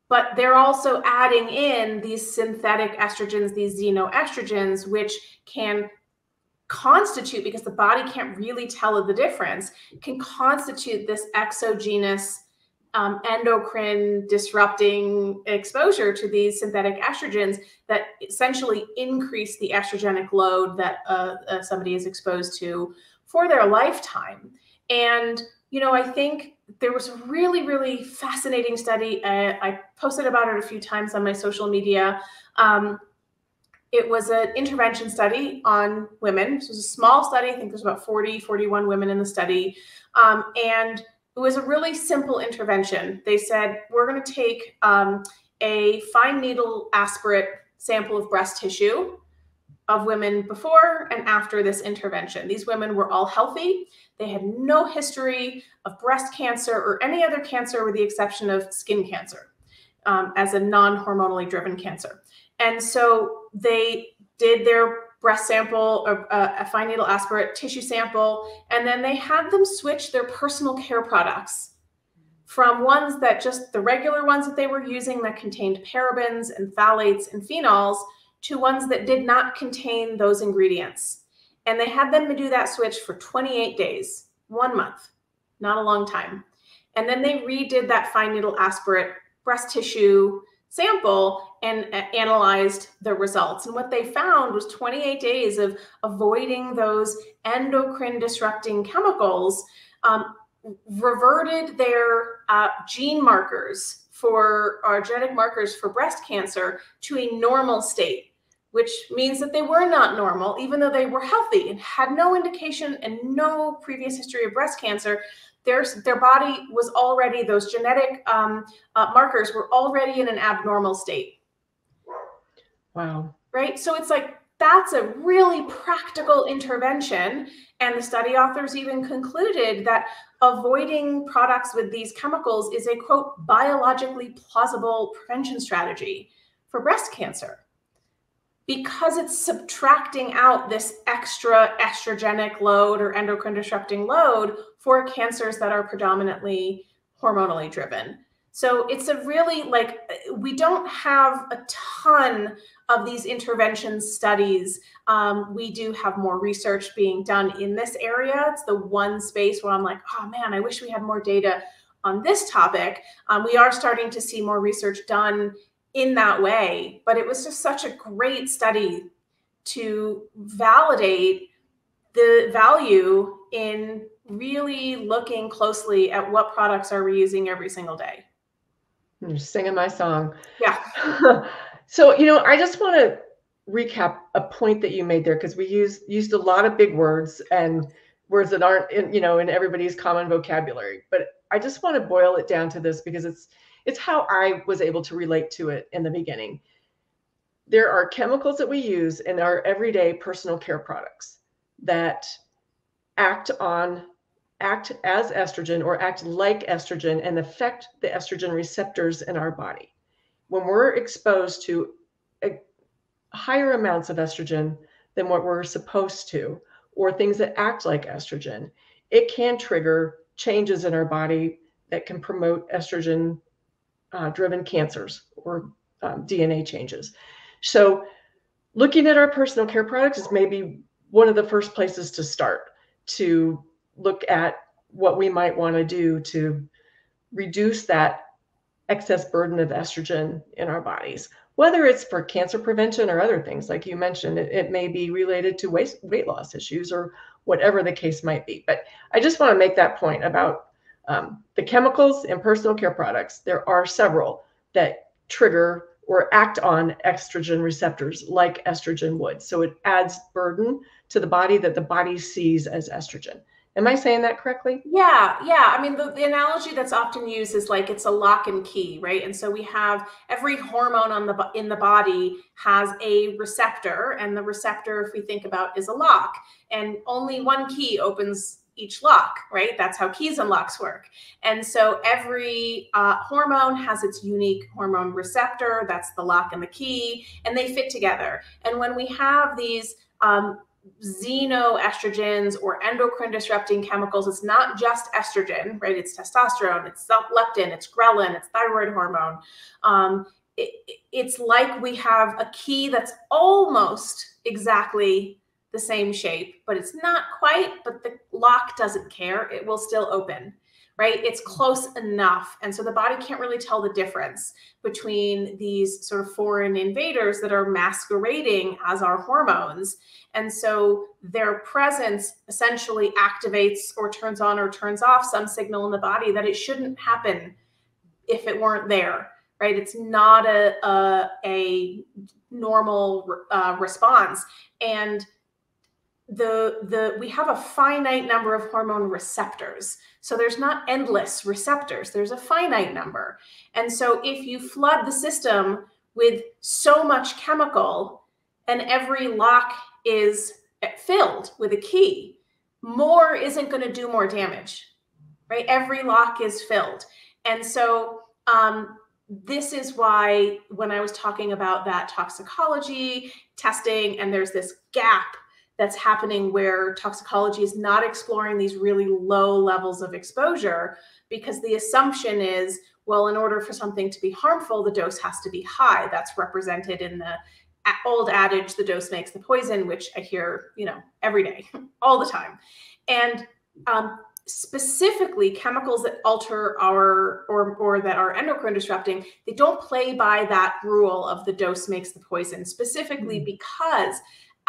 but they're also adding in these synthetic estrogens, these xenoestrogens, which can constitute, because the body can't really tell the difference, can constitute this exogenous endocrine disrupting exposure to these synthetic estrogens that essentially increase the estrogenic load that somebody is exposed to for their lifetime. And, you know, I think there was a really, really fascinating study. I posted about it a few times on my social media. It was an intervention study on women. This was a small study. I think there's about 41 women in the study. And it was a really simple intervention. They said, we're going to take a fine needle aspirate sample of breast tissue of women before and after this intervention. These women were all healthy. They had no history of breast cancer or any other cancer with the exception of skin cancer as a non-hormonally driven cancer. And so they did their breast sample, or a fine needle aspirate tissue sample, and then they had them switch their personal care products from ones that just the regular ones that they were using that contained parabens and phthalates and phenols to ones that did not contain those ingredients. And they had them do that switch for 28 days, 1 month, not a long time. And then they redid that fine needle aspirate breast tissue sample and analyzed the results. And what they found was 28 days of avoiding those endocrine disrupting chemicals reverted their gene markers or genetic markers for breast cancer to a normal state. which means that they were not normal, even though they were healthy and had no indication and no previous history of breast cancer. Their body was already, those genetic markers were already in an abnormal state. Wow. Right? So it's like, that's a really practical intervention. And the study authors even concluded that avoiding products with these chemicals is a, quote, biologically plausible prevention strategy for breast cancer, because it's subtracting out this extra estrogenic load or endocrine disrupting load for cancers that are predominantly hormonally driven. So it's a really, like, we don't have a ton of these intervention studies. We do have more research being done in this area. It's the one space where I'm like, oh man, I wish we had more data on this topic. We are starting to see more research done in that way, but it was just such a great study to validate the value in really looking closely at what products are we using every single day. You're singing my song. Yeah. So, you know, I just want to recap a point that you made there, because we used a lot of big words and words that aren't in, you know, in everybody's common vocabulary. But I just want to boil it down to this, because it's how I was able to relate to it in the beginning. There are chemicals that we use in our everyday personal care products that act as estrogen or act like estrogen and affect the estrogen receptors in our body. When we're exposed to higher amounts of estrogen than what we're supposed to, or things that act like estrogen, it can trigger changes in our body that can promote estrogen driven cancers or DNA changes. So looking at our personal care products is maybe one of the first places to start, to look at what we might want to do to reduce that excess burden of estrogen in our bodies, whether it's for cancer prevention or other things. Like you mentioned, it may be related to weight loss issues or whatever the case might be. But I just want to make that point about the chemicals in personal care products. There are several that trigger or act on estrogen receptors like estrogen would. So it adds burden to the body that the body sees as estrogen. Am I saying that correctly? Yeah. I mean, the analogy that's often used is like it's a lock and key, right? And so we have every hormone in the body has a receptor, and the receptor, if we think about, is a lock, and only one key opens each lock, right? That's how keys and locks work. And so every hormone has its unique hormone receptor. That's the lock and the key, and they fit together. And when we have these xenoestrogens or endocrine disrupting chemicals, it's not just estrogen, right? It's testosterone, it's leptin, it's ghrelin, it's thyroid hormone. It's like we have a key that's almost exactly the same shape, but it's not quite, but the lock doesn't care. It will still open, right? It's close enough. And so the body can't really tell the difference between these sort of foreign invaders that are masquerading as our hormones. And so their presence essentially activates or turns on or turns off some signal in the body that it shouldn't happen if it weren't there, right? It's not a normal response. And we have a finite number of hormone receptors. So there's not endless receptors. There's a finite number. And so if you flood the system with so much chemical and every lock is filled with a key, more isn't going to do more damage, right? Every lock is filled. And so this is why when I was talking about that toxicology testing, and there's this gap that's happening where toxicology is not exploring these really low levels of exposure, because the assumption is, well, in order for something to be harmful, the dose has to be high. That's represented in the old adage, the dose makes the poison, which I hear, every day, all the time. And specifically chemicals that alter our, or that are endocrine disrupting, they don't play by that rule of the dose makes the poison, specifically because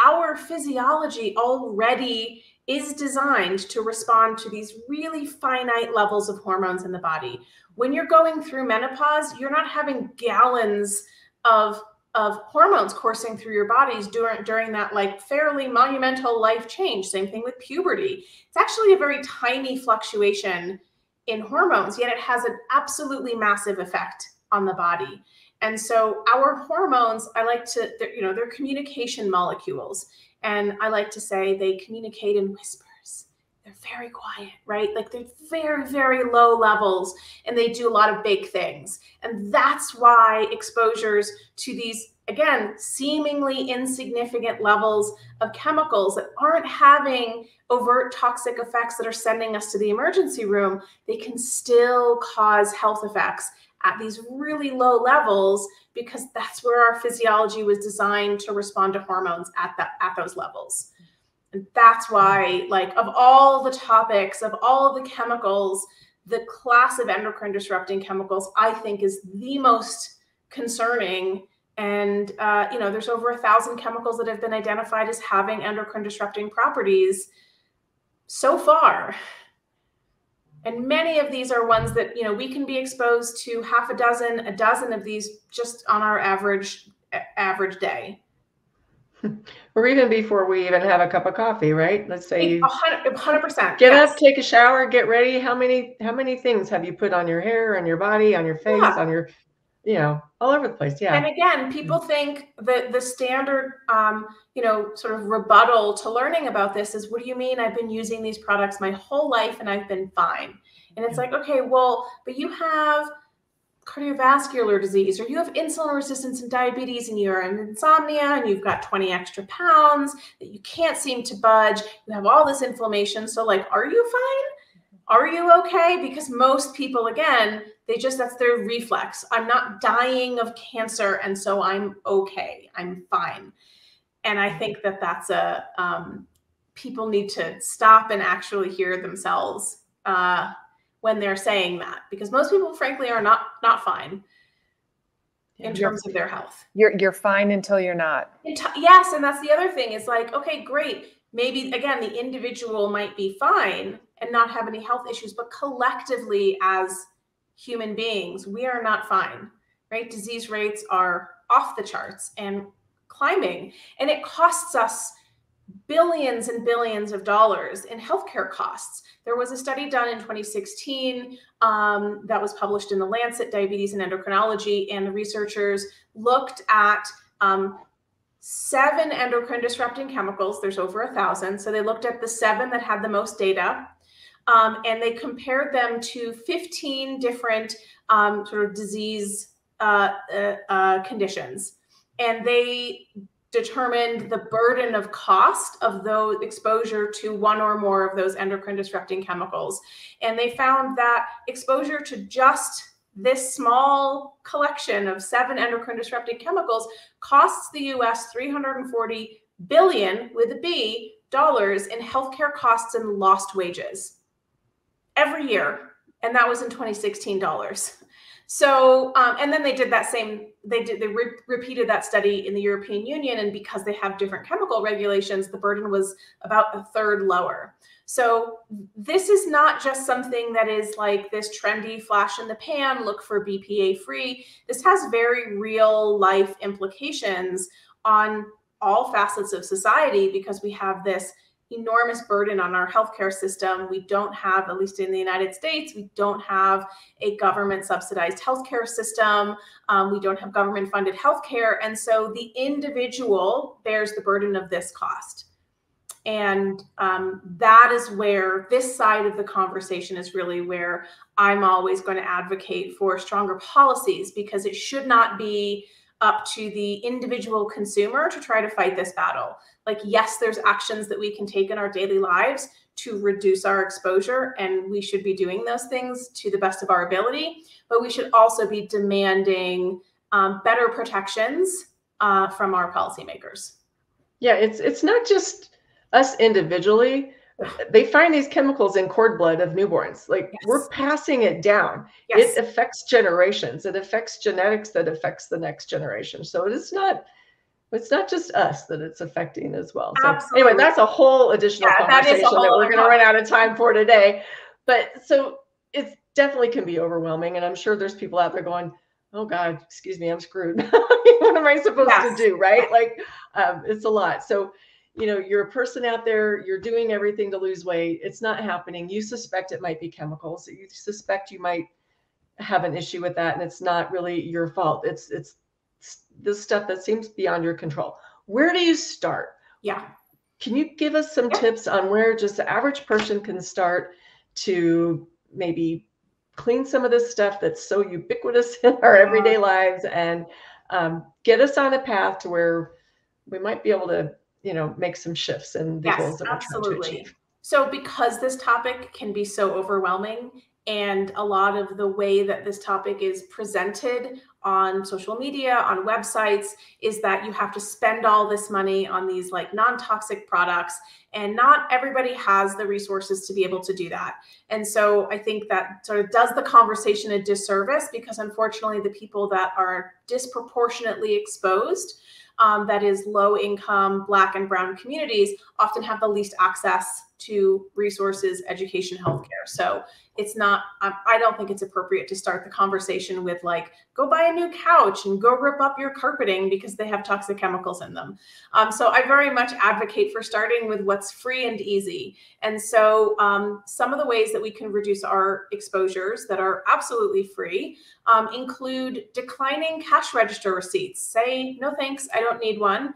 our physiology already is designed to respond to these really finite levels of hormones in the body. When you're going through menopause, you're not having gallons of hormones coursing through your bodies during that like fairly monumental life change. Same thing with puberty. It's actually a very tiny fluctuation in hormones, yet it has an absolutely massive effect on the body. And so our hormones, they're communication molecules. And I like to say they communicate in whispers. They're very quiet, right? Like they're very, very low levels, and they do a lot of big things. And that's why exposures to these, again, seemingly insignificant levels of chemicals that aren't having overt toxic effects that are sending us to the emergency room, they can still cause health effects at these really low levels, because that's where our physiology was designed to respond to hormones at those levels. And that's why, like, of all the topics, of all of the chemicals, the class of endocrine disrupting chemicals, I think, is the most concerning. And, there's over 1,000 chemicals that have been identified as having endocrine disrupting properties so far. And many of these are ones that, we can be exposed to a dozen of these just on our average day. Or even before we even have a cup of coffee, right? Let's say you 100%. get up, take a shower, get ready. How many things have you put on your hair, on your body, on your face, on your, all over the place. Yeah. And again, people think that the standard, sort of rebuttal to learning about this is, what do you mean I've been using these products my whole life and I've been fine? And it's like, okay, well, but you have cardiovascular disease, or you have insulin resistance and diabetes, and you're in insomnia, and you've got 20 extra pounds that you can't seem to budge. You have all this inflammation. So like, are you fine? Are you okay? Because most people, again, that's their reflex. I'm not dying of cancer, and so I'm okay. I'm fine. And I think that's people need to stop and actually hear themselves when they're saying that, because most people, frankly, are not fine in terms of their health. You're fine until you're not. Yes, and that's the other thing. Is like, okay, great. Maybe, again, the individual might be fine and not have any health issues, but collectively as human beings, we are not fine, right? Disease rates are off the charts and climbing, and it costs us billions and billions of dollars in healthcare costs. There was a study done in 2016 that was published in the Lancet Diabetes and Endocrinology, and the researchers looked at 7 endocrine disrupting chemicals. There's over 1,000. So they looked at the 7 that had the most data, and they compared them to 15 different sort of disease conditions. And they determined the burden of cost of those exposure to one or more of those endocrine disrupting chemicals. And they found that exposure to just this small collection of 7 endocrine disrupting chemicals costs the US $340 billion with a B dollars in healthcare costs and lost wages every year. And that was in 2016 dollars. So, and then they did they repeated that study in the European Union. And because they have different chemical regulations, the burden was about 1/3 lower. So this is not just something that is like this trendy flash in the pan, look for BPA free. This has very real life implications on all facets of society, because we have this enormous burden on our healthcare system. We don't have, at least in the United States, we don't have a government subsidized healthcare system. We don't have government funded healthcare. And so the individual bears the burden of this cost. And that is where this side of the conversation is really where I'm always going to advocate for stronger policies, because it should not be up to the individual consumer to try to fight this battle. Like, yes, there's actions that we can take in our daily lives to reduce our exposure, and we should be doing those things to the best of our ability, but we should also be demanding better protections from our policymakers. Yeah, it's not just us individually. They find these chemicals in cord blood of newborns. Like, yes, we're passing it down. Yes. It affects generations. It affects genetics that affects the next generation. So it's not just us that it's affecting as well. So absolutely. Anyway, that's a whole additional conversation that we're going to run out of time for today. But so it definitely can be overwhelming. And I'm sure there's people out there going, oh God, excuse me, I'm screwed. What am I supposed to do? Right? Like, it's a lot. So, you're a person out there, you're doing everything to lose weight. It's not happening. You suspect it might be chemicals. You suspect you might have an issue with that. And it's not really your fault. It's this stuff that seems beyond your control. Where do you start? Yeah. Can you give us some tips on where just the average person can start to maybe clean some of this stuff that's so ubiquitous in our everyday lives, and get us on a path to where we might be able to, make some shifts in the goals that we're trying to achieve? So because this topic can be so overwhelming, and a lot of the way that this topic is presented on social media, on websites, is that you have to spend all this money on these like non-toxic products, and not everybody has the resources to be able to do that. And so I think that sort of does the conversation a disservice, because unfortunately the people that are disproportionately exposed, that is low income Black and brown communities, often have the least access to resources, education, healthcare. So it's not, I don't think it's appropriate to start the conversation with like, go buy a new couch and go rip up your carpeting because they have toxic chemicals in them. So I very much advocate for starting with what's free and easy. And so some of the ways that we can reduce our exposures that are absolutely free include declining cash register receipts. Say, no thanks, I don't need one.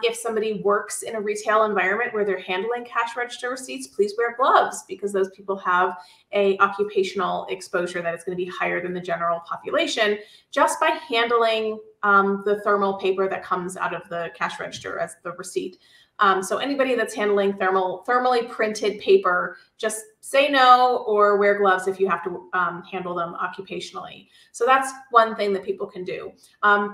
If somebody works in a retail environment where they're handling cash register receipts, please wear gloves, because those people have a occupational exposure that is going to be higher than the general population, just by handling the thermal paper that comes out of the cash register as the receipt. So anybody that's handling thermally printed paper, just say no or wear gloves if you have to handle them occupationally. So that's one thing that people can do.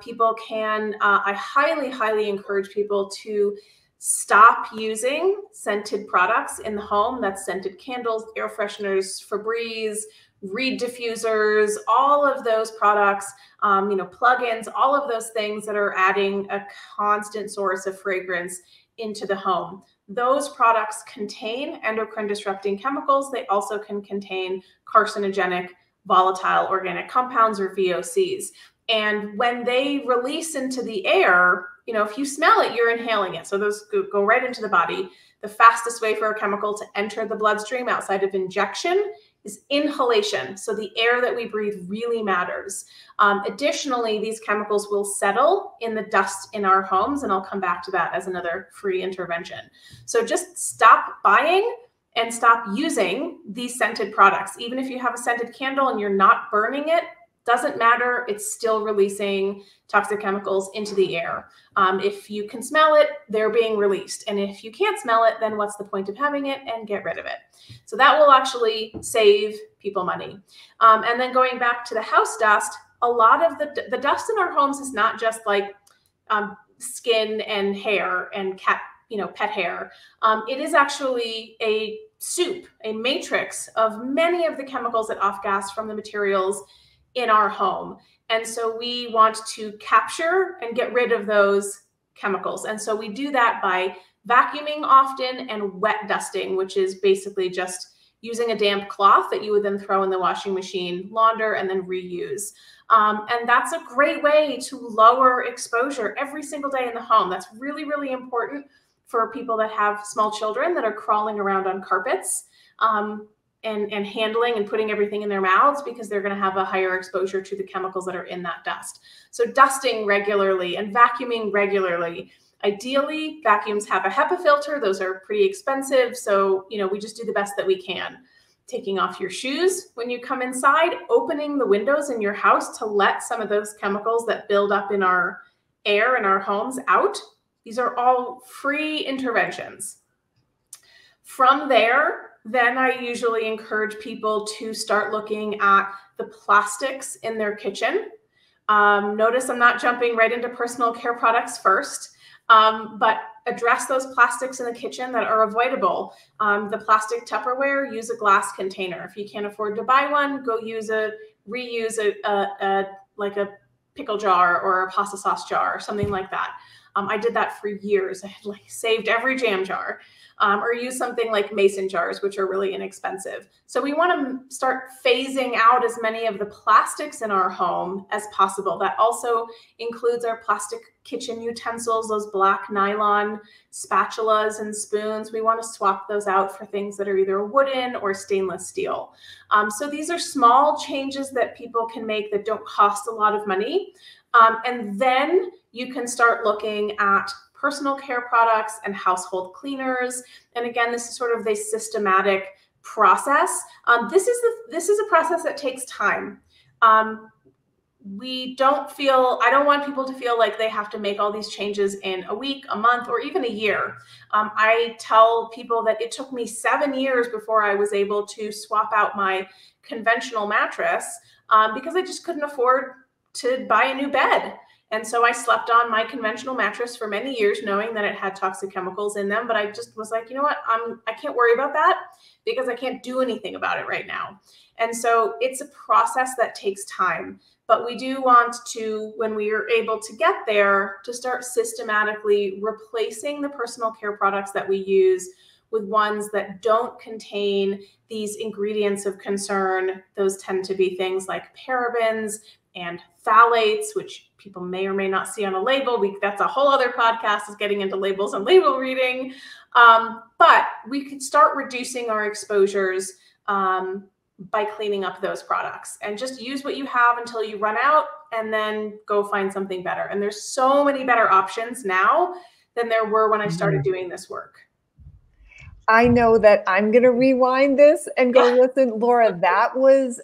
People can, I highly, highly encourage people to stop using scented products in the home. That's scented candles, air fresheners, Febreze, reed diffusers, all of those products, plugins, all of those things that are adding a constant source of fragrance into the home. Those products contain endocrine disrupting chemicals. They also can contain carcinogenic, volatile organic compounds, or VOCs. And when they release into the air, if you smell it, you're inhaling it. So those go right into the body. The fastest way for a chemical to enter the bloodstream outside of injection is inhalation. So the air that we breathe really matters. Additionally, these chemicals will settle in the dust in our homes, and I'll come back to that as another free intervention. So just stop buying and stop using these scented products. Even if you have a scented candle and you're not burning it, doesn't matter. It's still releasing toxic chemicals into the air. If you can smell it, they're being released. And if you can't smell it, then what's the point of having it? And get rid of it. So that will actually save people money. And then going back to the house dust, a lot of the dust in our homes is not just like skin and hair and pet hair. It is actually a soup, a matrix of many of the chemicals that off-gas from the materials in our home. And so we want to capture and get rid of those chemicals. And so we do that by vacuuming often and wet dusting, which is basically just using a damp cloth that you would then throw in the washing machine, launder, and then reuse. And that's a great way to lower exposure every single day in the home. That's really, really important for people that have small children that are crawling around on carpets. And handling and putting everything in their mouths, because they're going to have a higher exposure to the chemicals that are in that dust. So dusting regularly and vacuuming regularly. Ideally, vacuums have a HEPA filter. Those are pretty expensive. So, we just do the best that we can. Taking off your shoes when you come inside, opening the windows in your house to let some of those chemicals that build up in our air in our homes out. These are all free interventions. From there, then I usually encourage people to start looking at the plastics in their kitchen. Notice I'm not jumping right into personal care products first, but address those plastics in the kitchen that are avoidable. The plastic Tupperware, use a glass container. If you can't afford to buy one, go reuse like a pickle jar or a pasta sauce jar or something like that. I did that for years. I had like saved every jam jar, or use something like mason jars, which are really inexpensive. So we want to start phasing out as many of the plastics in our home as possible. That also includes our plastic kitchen utensils, those black nylon spatulas and spoons. We want to swap those out for things that are either wooden or stainless steel. So these are small changes that people can make that don't cost a lot of money. And then you can start looking at personal care products and household cleaners. And again, this is sort of the systematic process. This is a process that takes time. I don't want people to feel like they have to make all these changes in a week, a month, or even a year. I tell people that it took me 7 years before I was able to swap out my conventional mattress because I just couldn't afford to buy a new bed. And so I slept on my conventional mattress for many years, knowing that it had toxic chemicals in them. But I just was like, you know what? I can't worry about that because I can't do anything about it right now. And so it's a process that takes time. But we do want to, when we are able to get there, to start systematically replacing the personal care products that we use with ones that don't contain these ingredients of concern. Those tend to be things like parabens and phthalates, which people may or may not see on a label. That's a whole other podcast, is getting into labels and label reading. But we could start reducing our exposures by cleaning up those products, and just use what you have until you run out, and then go find something better. And there's so many better options now than there were when I started doing this work. I know that I'm going to rewind this and go listen. Laura, that was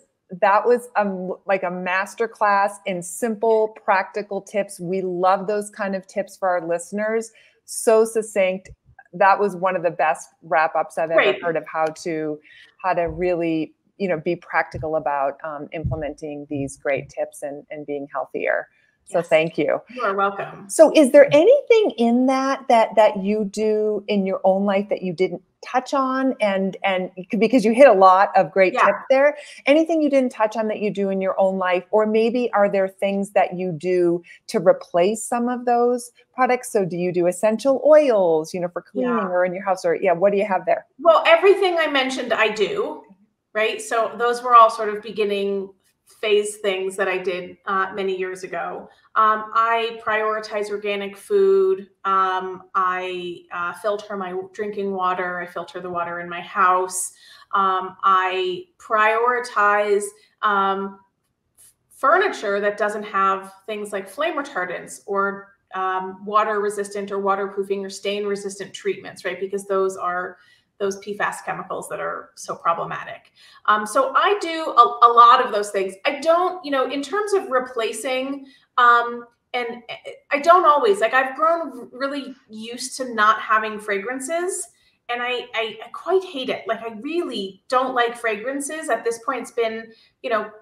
like a masterclass in simple, practical tips. We love those kind of tips for our listeners. So succinct. That was one of the best wrap-ups I've ever heard of how to really, be practical about implementing these great tips and being healthier. So thank you. You are welcome. So is there anything in that you do in your own life that you didn't touch on, and because you hit a lot of great tips there, anything you didn't touch on that you do in your own life, or maybe are there things that you do to replace some of those products? So do you do essential oils, for cleaning or in your house, or what do you have there? Well, everything I mentioned, I do, right? So those were all sort of beginning phase things that I did many years ago. I prioritize organic food. I filter my drinking water. I filter the water in my house. I prioritize furniture that doesn't have things like flame retardants or water resistant or waterproofing or stain resistant treatments, right? Because those are those PFAS chemicals that are so problematic. So I do a lot of those things. I don't, in terms of replacing, and I don't always, I've grown really used to not having fragrances, and I quite hate it. I really don't like fragrances. At this point, it's been,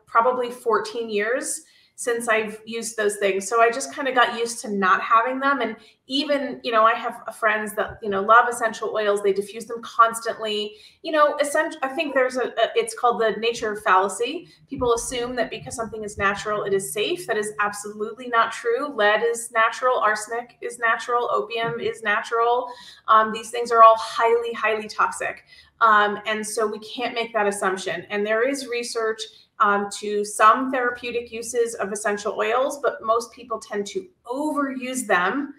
probably 14 years since I've used those things. So I just kind of got used to not having them. And even, I have friends that, love essential oils. They diffuse them constantly. I think it's called the nature fallacy. People assume that because something is natural, it is safe. That is absolutely not true. Lead is natural. Arsenic is natural. Opium is natural. These things are all highly, highly toxic. And so we can't make that assumption. And there is research to some therapeutic uses of essential oils, but most people tend to overuse them,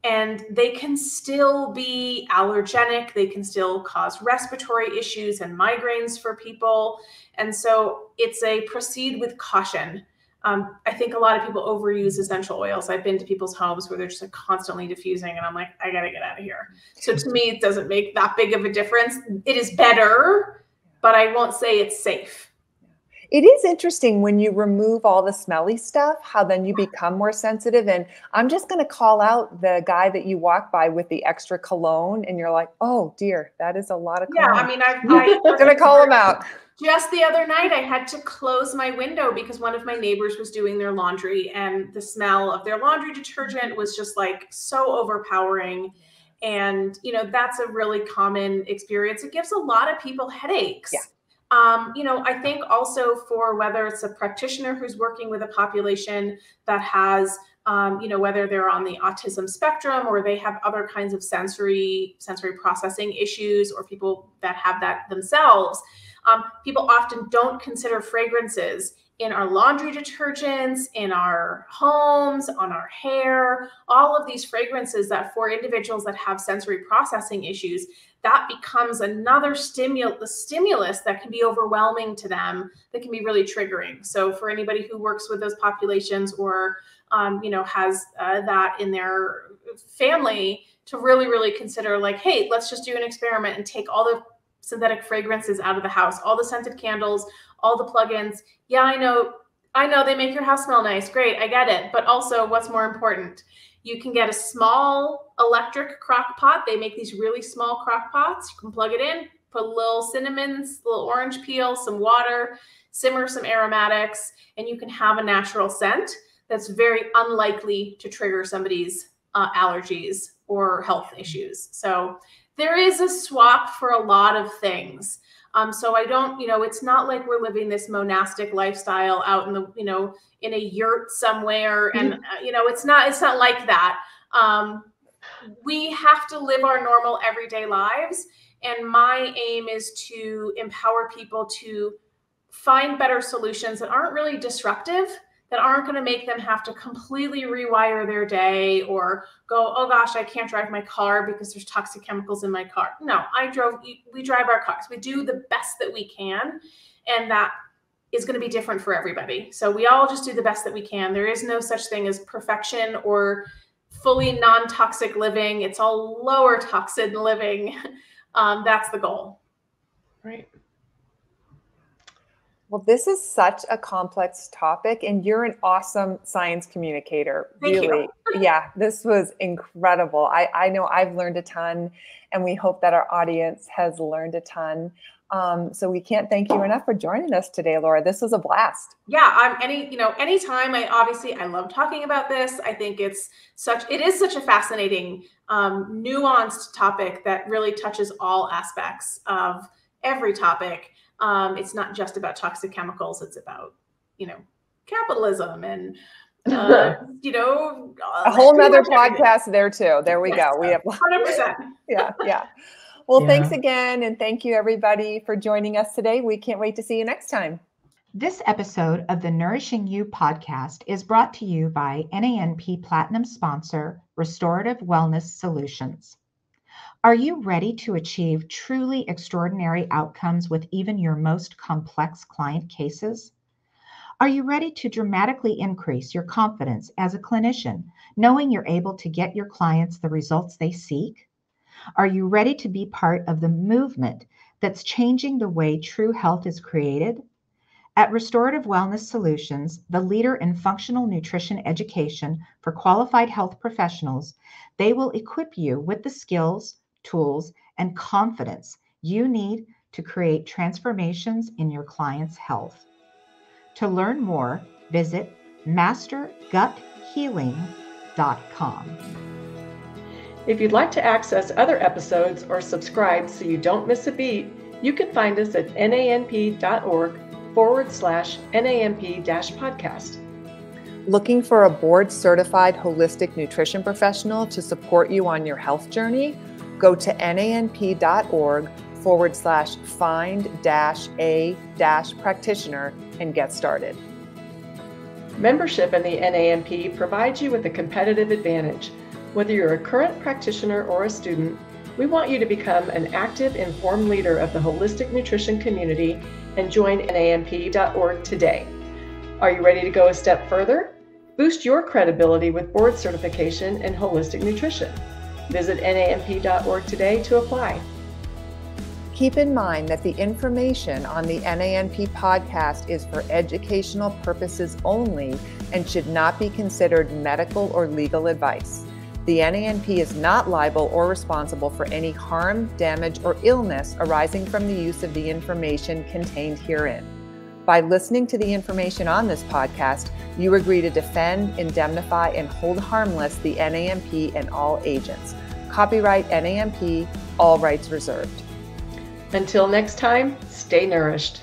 and they can still be allergenic. They can still cause respiratory issues and migraines for people. And so it's a proceed with caution. I think a lot of people overuse essential oils. I've been to people's homes where they're just constantly diffusing, and I'm like, I gotta get out of here. So to me, it doesn't make that big of a difference. It is better, but I won't say it's safe. It is interesting when you remove all the smelly stuff, how then you become more sensitive. And I'm just going to call out the guy that you walk by with the extra cologne, and you're like, oh dear, that is a lot of cologne. Yeah, I mean, I'm going to call him out. Just the other night, I had to close my window because one of my neighbors was doing their laundry, and the smell of their laundry detergent was just so overpowering. And, that's a really common experience. It gives a lot of people headaches. Yeah. I think also for whether it's a practitioner who's working with a population that has whether they're on the autism spectrum or they have other kinds of sensory processing issues, or people that have that themselves. People often don't consider fragrances in our laundry detergents, in our homes, on our hair, all of these fragrances that for individuals that have sensory processing issues, that becomes another stimulus that can be overwhelming to them, that can be really triggering. So for anybody who works with those populations or, has that in their family, to really, really consider like, hey, let's just do an experiment and take all the synthetic fragrances out of the house, all the scented candles, all the plugins. Yeah, I know they make your house smell nice. Great, I get it. But also, what's more important? You can get a small electric crock pot. They make these really small crock pots. You can plug it in, put a little cinnamons, a little orange peel, some water, simmer some aromatics, and you can have a natural scent that's very unlikely to trigger somebody's allergies or health issues. So there is a swap for a lot of things. So I don't, it's not like we're living this monastic lifestyle out in the, in a yurt somewhere. And, it's not like that. We have to live our normal everyday lives. And my aim is to empower people to find better solutions that aren't really disruptive, that aren't going to make them have to completely rewire their day or go, oh gosh, I can't drive my car because there's toxic chemicals in my car. No, we drive our cars. We do the best that we can. And that is going to be different for everybody. So we all just do the best that we can. There is no such thing as perfection or fully non-toxic living. It's all lower toxin living. That's the goal. Right. Well, this is such a complex topic, and you're an awesome science communicator. Thank really. you. Yeah, this was incredible. I know I've learned a ton, and we hope that our audience has learned a ton. So we can't thank you enough for joining us today, Laura. This was a blast. Yeah, anytime. I love talking about this. I think it is such a fascinating, nuanced topic that really touches all aspects of every topic. It's not just about toxic chemicals. It's about, capitalism and, a whole nother podcast there too. There we go. We have 100%. Yeah. Well, thanks again. And thank you everybody for joining us today. We can't wait to see you next time. This episode of the Nourishing You podcast is brought to you by NANP Platinum sponsor, Restorative Wellness Solutions. Are you ready to achieve truly extraordinary outcomes with even your most complex client cases? Are you ready to dramatically increase your confidence as a clinician, knowing you're able to get your clients the results they seek? Are you ready to be part of the movement that's changing the way true health is created? At Restorative Wellness Solutions, the leader in functional nutrition education for qualified health professionals, they will equip you with the skills, tools, and confidence you need to create transformations in your clients' health. To learn more, visit masterguthealing.com. If you'd like to access other episodes or subscribe so you don't miss a beat, you can find us at nanp.org/NANP-podcast. Looking for a board-certified holistic nutrition professional to support you on your health journey? Go to nanp.org/find-a-practitioner and get started. Membership in the NANP provides you with a competitive advantage. Whether you're a current practitioner or a student, we want you to become an active, informed leader of the holistic nutrition community and join nanp.org today. Are you ready to go a step further? Boost your credibility with board certification in holistic nutrition. Visit nanp.org today to apply. Keep in mind that the information on the NANP podcast is for educational purposes only and should not be considered medical or legal advice. The NANP is not liable or responsible for any harm, damage, or illness arising from the use of the information contained herein. By listening to the information on this podcast, you agree to defend, indemnify, and hold harmless the NANP and all agents. Copyright NANP, all rights reserved. Until next time, stay nourished.